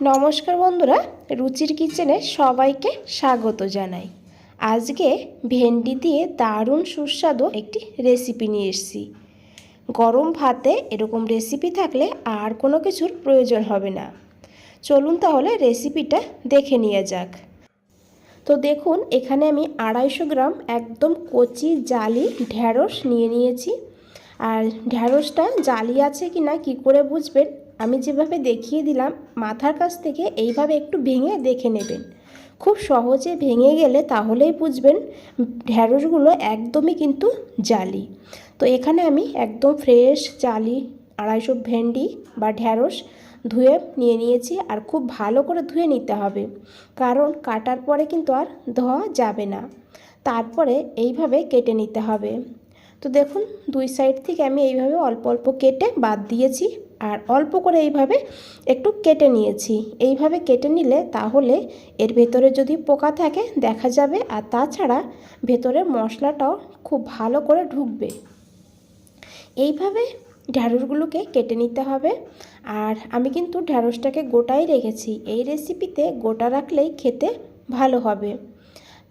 নমস্কার বন্ধুরা, রুচির কিচেনে সবাইকে স্বাগত জানাই। আজকে ভেন্ডি দিয়ে দারুণ সুস্বাদু একটি রেসিপি নিয়ে এসেছি। গরম ভাতে এরকম রেসিপি থাকলে আর কোনো কিছুর প্রয়োজন হবে না। চলুন তাহলে রেসিপিটা দেখে নেওয়া যাক। তো দেখুন, এখানে আমি 250 গ্রাম একদম কচি জালি ঢ্যাঁড়স নিয়ে নিয়েছি। আর ঢ্যাঁড়সটা জালি আছে কি না কী করে বুঝবেন, আমি যেভাবে দেখিয়ে দিলাম মাথার কাছ থেকে এইভাবে একটু ভেঙে দেখে নেবেন। খুব সহজে ভেঙে গেলে তাহলেই বুঝবেন ঢ্যাঁড়সগুলো একদমই কিন্তু জালি। তো এখানে আমি একদম ফ্রেশ জালি 250 ভেন্ডি বা ঢ্যাঁড়স ধুয়ে নিয়ে নিয়েছি। আর খুব ভালো করে ধুয়ে নিতে হবে, কারণ কাটার পরে কিন্তু আর ধোয়া যাবে না। তারপরে এইভাবে কেটে নিতে হবে। তো দেখুন, দুই সাইড থেকে আমি এইভাবে অল্প অল্প কেটে বাদ দিয়েছি আর অল্প করে এইভাবে একটু কেটে নিয়েছি। এইভাবে কেটে নিলে তাহলে এর ভেতরে যদি পোকা থাকে দেখা যাবে, আর তাছাড়া ভেতরে মশলাটাও খুব ভালো করে ঢুকবে। এইভাবে ঢ্যাঁড়সগুলোকে কেটে নিতে হবে। আর আমি কিন্তু ঢ্যাঁড়সটাকে গোটাই রেখেছি, এই রেসিপিতে গোটা রাখলেই খেতে ভালো হবে।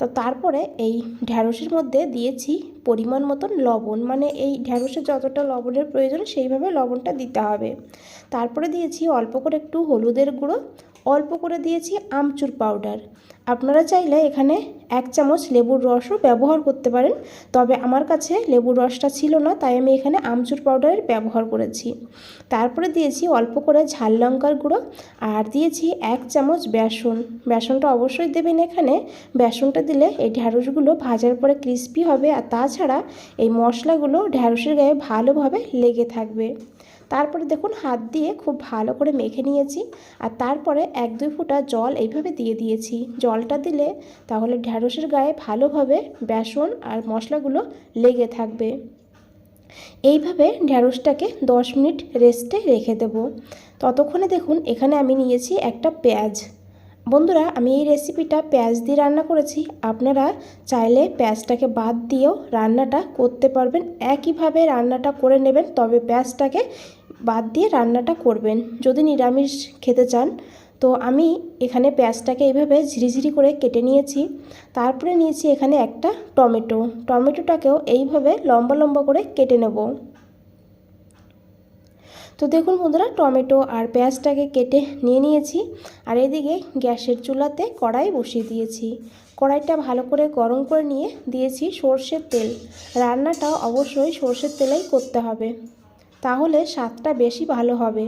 তো তারপরে এই ঢ্যাঁড়সের মধ্যে দিয়েছি পরিমাণ মতন লবণ, মানে এই ঢ্যাঁড়সে যতটা লবণের প্রয়োজন সেইভাবে লবণটা দিতে হবে। তারপরে দিয়েছি অল্প করে একটু হলুদের গুঁড়ো, অল্প করে দিয়েছি আমচুর পাউডার। আপনারা চাইলে এখানে 1 চামচ লেবুর রসও ব্যবহার করতে পারেন, তবে আমার কাছে লেবুর রসটা ছিল না, তাই আমি এখানে আমচুর পাউডারের ব্যবহার করেছি। তারপরে দিয়েছি অল্প করে ঝাল লঙ্কার গুঁড়ো, আর দিয়েছি 1 চামচ বেসন। বেসনটা অবশ্যই দেবেন এখানে। বেসনটা দিলে এই ঢ্যাঁড়সগুলো ভাজার পরে ক্রিস্পি হবে, আর তাছাড়া এই মশলাগুলো ঢ্যাঁড়সের গায়ে ভালোভাবে লেগে থাকবে। তারপরে দেখুন, হাত দিয়ে খুব ভালো করে মেখে নিয়েছি। আর তারপরে 1-2 ফোঁটা জল এইভাবে দিয়ে দিয়েছি। জলটা দিলে তাহলে ঢ্যাঁড়সের গায়ে ভালোভাবে বেসন আর মশলাগুলো লেগে থাকবে। এইভাবে ঢ্যাঁড়সটাকে 10 মিনিট রেস্টে রেখে দেব। ততক্ষণে দেখুন, এখানে আমি নিয়েছি একটা পেঁয়াজ। বন্ধুরা, আমি এই রেসিপিটা পেঁয়াজ দিয়ে রান্না করেছি। আপনারা চাইলে পেঁয়াজটাকে বাদ দিয়েও রান্নাটা করতে পারবেন। একইভাবে রান্নাটা করে নেবেন, তবে পেঁয়াজটাকে বাদ দিয়ে রান্নাটা করবেন যদি নিরামিষ খেতে চান। তো আমি এখানে পেঁয়াজটাকে এইভাবে ঝিরিঝিরি করে কেটে নিয়েছি। তারপরে নিয়েছি এখানে একটা টমেটো। টমেটোটাকেও এইভাবে লম্বা লম্বা করে কেটে নেব। তো দেখুন বন্ধুরা, টমেটো আর পেঁয়াজটাকে কেটে নিয়ে নিয়েছি। আর এদিকে গ্যাসের চুলাতে কড়াই বসিয়ে দিয়েছি। কড়াইটা ভালো করে গরম করে নিয়ে দিয়েছি সর্ষের তেল। রান্নাটা অবশ্যই সর্ষের তেলেই করতে হবে, তাহলে স্বাদটা বেশি ভালো হবে।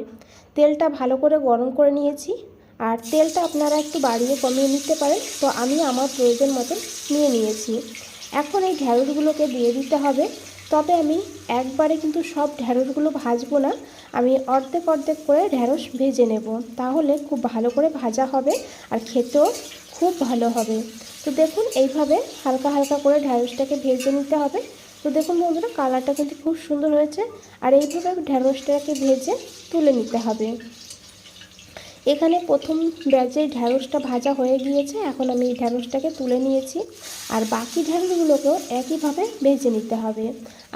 তেলটা ভালো করে গরম করে নিয়েছি। আর তেলটা আপনারা একটু বাড়িয়ে কমিয়ে নিতে পারেন, তো আমি আমার প্রয়োজন মতন নিয়ে নিয়েছি। এখন এই ঢ্যাঁড়সগুলোকে দিয়ে দিতে হবে। তবে আমি একবারে কিন্তু সব ঢ্যাঁড়সগুলো ভাজবো না, আমি অর্ধেক অর্ধেক করে ঢ্যাঁড়স ভেজে নেব, তাহলে খুব ভালো করে ভাজা হবে আর খেতেও খুব ভালো হবে। তো দেখুন, এইভাবে হালকা হালকা করে ঢ্যাঁড়সটাকে ভেজে নিতে হবে। তো দেখুন বন্ধুরা, কালারটা কিন্তু খুব সুন্দর হয়েছে। আর এইভাবে ঢ্যাঁড়সটাকে ভেজে তুলে নিতে হবে। এখানে প্রথম ব্যাচের ঢ্যাঁড়সটা ভাজা হয়ে গিয়েছে, এখন আমি এই ঢ্যাঁড়সটাকে তুলে নিয়েছি। আর বাকি ঢ্যাঁড়সগুলোকেও একইভাবে ভেজে নিতে হবে।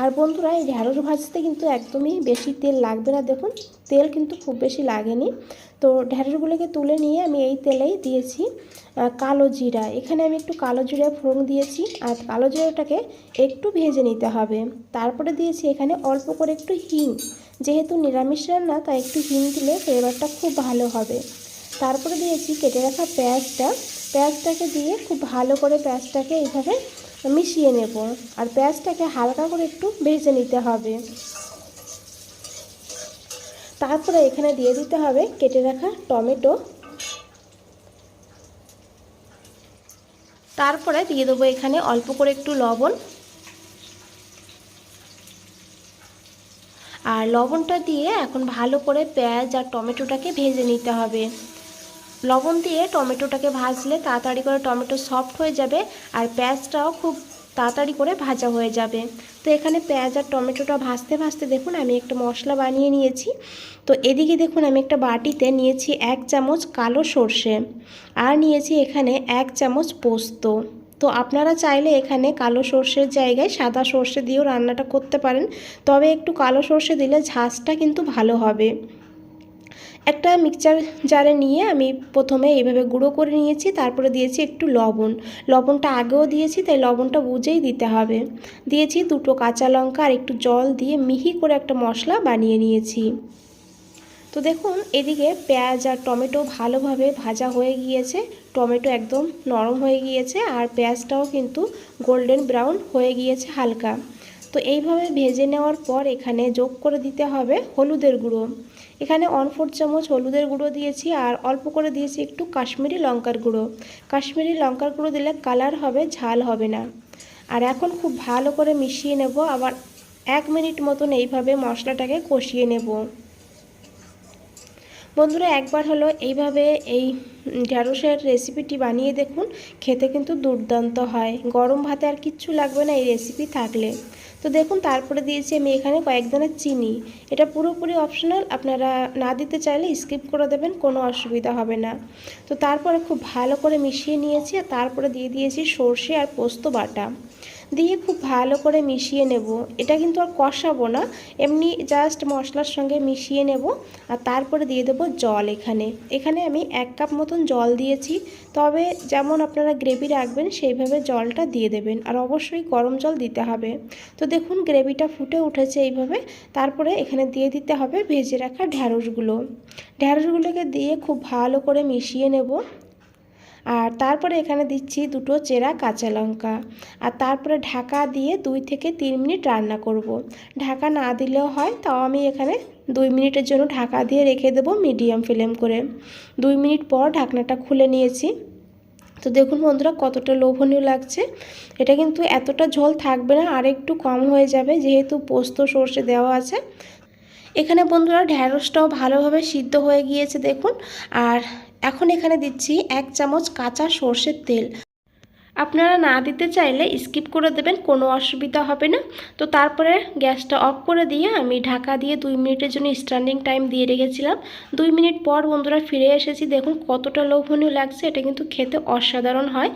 আর বন্ধুরা, এই ঢ্যাঁড়স ভাজতে কিন্তু একদমই বেশি তেল লাগবে না। দেখুন, তেল কিন্তু খুব বেশি লাগেনি। তো ঢ্যাঁড়সগুলোকে তুলে নিয়ে আমি এই তেলেই দিয়েছি কালো জিরা। এখানে আমি একটু কালো জিরা ফোড়ন দিয়েছি, আর কালো জিরাটাকে একটু ভেজে নিতে হবে। তারপরে দিয়েছি এখানে অল্প করে একটু হিং। যেহেতু নিরামিষ রান্না, তাই একটু হিং দিলে ফ্লেভারটা খুব ভালো হবে। তারপরে দিয়েছি কেটে রাখা পেঁয়াজটাকে দিয়ে খুব ভালো করে পেঁয়াজটাকে এইভাবে মিশিয়ে নেব। আর পেঁয়াজটাকে হালকা করে একটু ভেজে নিতে হবে। তারপরে এখানে দিয়ে দিতে হবে কেটে রাখা টমেটো। তারপরে দিয়ে দেবো এখানে অল্প করে একটু লবণ। আর লবণটা দিয়ে এখন ভালো করে পেঁয়াজ আর টমেটোটাকে ভেজে নিতে হবে। লবণ দিয়ে টমেটোটাকে ভাজলে তাড়াতাড়ি করে টমেটো সফট হয়ে যাবে, আর পেঁয়াজটাও খুব তাড়াতাড়ি করে ভাজা হয়ে যাবে। তো এখানে পেঁয়াজ আর টমেটোটা ভাজতে ভাজতে দেখুন, আমি একটা মশলা বানিয়ে নিয়েছি। তো এদিকে দেখুন, আমি একটা বাটিতে নিয়েছি 1 চামচ কালো সর্ষে, আর নিয়েছি এখানে 1 চামচ পোস্ত। তো আপনারা চাইলে এখানে কালো সর্ষের জায়গায় সাদা সর্ষে দিয়েও রান্নাটা করতে পারেন, তবে একটু কালো সর্ষে দিলে ঝাঁজটা কিন্তু ভালো হবে। একটা মিক্সচার জারে নিয়ে আমি প্রথমে এইভাবে গুঁড়ো করে নিয়েছি, তারপরে দিয়েছি একটু লবণ। লবণটা আগেও দিয়েছি, তাই লবণটা বুঝেই দিতে হবে। দিয়েছি 2টো কাঁচা লঙ্কা আর একটু জল দিয়ে মিহি করে একটা মশলা বানিয়ে নিয়েছি। তো দেখুন এদিকে পেঁয়াজ আর টমেটো ভালোভাবে ভাজা হয়ে গিয়েছে, টমেটো একদম নরম হয়ে গিয়েছে আর পেঁয়াজটাও কিন্তু গোল্ডেন ব্রাউন হয়ে গিয়েছে হালকা। তো এইভাবে ভেজে নেওয়ার পর এখানে যোগ করে দিতে হবে হলুদের গুঁড়ো। এখানে 1/4 চামচ হলুদের গুঁড়ো দিয়েছি আর অল্প করে দিয়েছি একটু কাশ্মীরি লঙ্কার গুঁড়ো। কাশ্মীরি লঙ্কার গুঁড়ো দিলে কালার হবে, ঝাল হবে না। আর এখন খুব ভালো করে মিশিয়ে নেব, আবার 1 মিনিট মতন এইভাবে মশলাটাকে কষিয়ে নেব। বন্ধুরা একবার হলো এইভাবে এই ঢ্যাঁড়সের রেসিপিটি বানিয়ে দেখুন, খেতে কিন্তু দুর্দান্ত হয়। গরম ভাতে আর কিচ্ছু লাগবে না এই রেসিপি থাকলে। তো দেখুন তারপরে দিয়েছি আমি এখানে কয়েক দানা চিনি। এটা পুরোপুরি অপশনাল, আপনারা না দিতে চাইলে স্কিপ করে দেবেন, কোনো অসুবিধা হবে না। তো তারপরে খুব ভালো করে মিশিয়ে নিয়েছি আর তারপরে দিয়ে দিয়েছি সর্ষে আর পোস্ত বাটা। দিয়ে খুব ভালো করে মিশিয়ে নেব। এটা কিন্তু আর কষাবো না, এমনি জাস্ট মশলার সঙ্গে মিশিয়ে নেব। আর তারপরে দিয়ে দেবো জল। এখানে আমি 1 কাপ মতন জল দিয়েছি, তবে যেমন আপনারা গ্রেভি রাখবেন সেইভাবে জলটা দিয়ে দেবেন, আর অবশ্যই গরম জল দিতে হবে। তো দেখুন গ্রেভিটা ফুটে উঠেছে এইভাবে। তারপরে এখানে দিয়ে দিতে হবে ভেজে রাখা ঢ্যাঁড়সগুলোকে দিয়ে খুব ভালো করে মিশিয়ে নেব। আর তারপরে এখানে দিচ্ছি 2টো চেরা কাঁচা লঙ্কা। আর তারপরে ঢাকা দিয়ে 2 থেকে 3 মিনিট রান্না করব। ঢাকা না দিলেও হয়, তাও আমি এখানে 2 মিনিটের জন্য ঢাকা দিয়ে রেখে দেবো মিডিয়াম ফ্লেম করে। 2 মিনিট পর ঢাকনাটা খুলে নিয়েছি। তো দেখুন বন্ধুরা কতটা লোভনীয় লাগছে। এটা কিন্তু এতটা ঝোল থাকবে না, আর একটু কম হয়ে যাবে যেহেতু পোস্ত সর্ষে দেওয়া আছে। এখানে বন্ধুরা ঢ্যাঁড়সটাও ভালোভাবে সিদ্ধ হয়ে গিয়েছে দেখুন। আর এখন এখানে দিচ্ছি 1 চামচ কাঁচা সর্ষের তেল। আপনারা না দিতে চাইলে স্কিপ করে দেবেন, কোনো অসুবিধা হবে না। তো তারপরে গ্যাসটা অফ করে দিয়ে আমি ঢাকা দিয়ে 2 মিনিটের জন্য স্ট্যান্ডিং টাইম দিয়ে রেখেছিলাম। 2 মিনিট পর বন্ধুরা ফিরে এসেছি, দেখুন কতটা লোভনীয় লাগছে। এটা কিন্তু খেতে অসাধারণ হয়।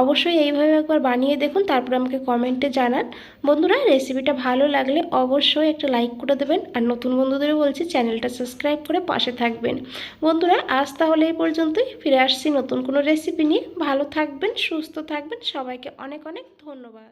অবশ্যই এইভাবে একবার বানিয়ে দেখুন, তারপরে আমাকে কমেন্টে জানান। বন্ধুরা রেসিপিটা ভালো লাগলে অবশ্যই একটা লাইক করে দেবেন, আর নতুন বন্ধুদেরও বলছি চ্যানেলটা সাবস্ক্রাইব করে পাশে থাকবেন। বন্ধুরা আজ তাহলে এই পর্যন্তই, ফিরে আসছি নতুন কোনো রেসিপি নিয়ে। ভালো থাকবেন, সুস্থ থাকবেন, সবাইকে অনেক অনেক ধন্যবাদ।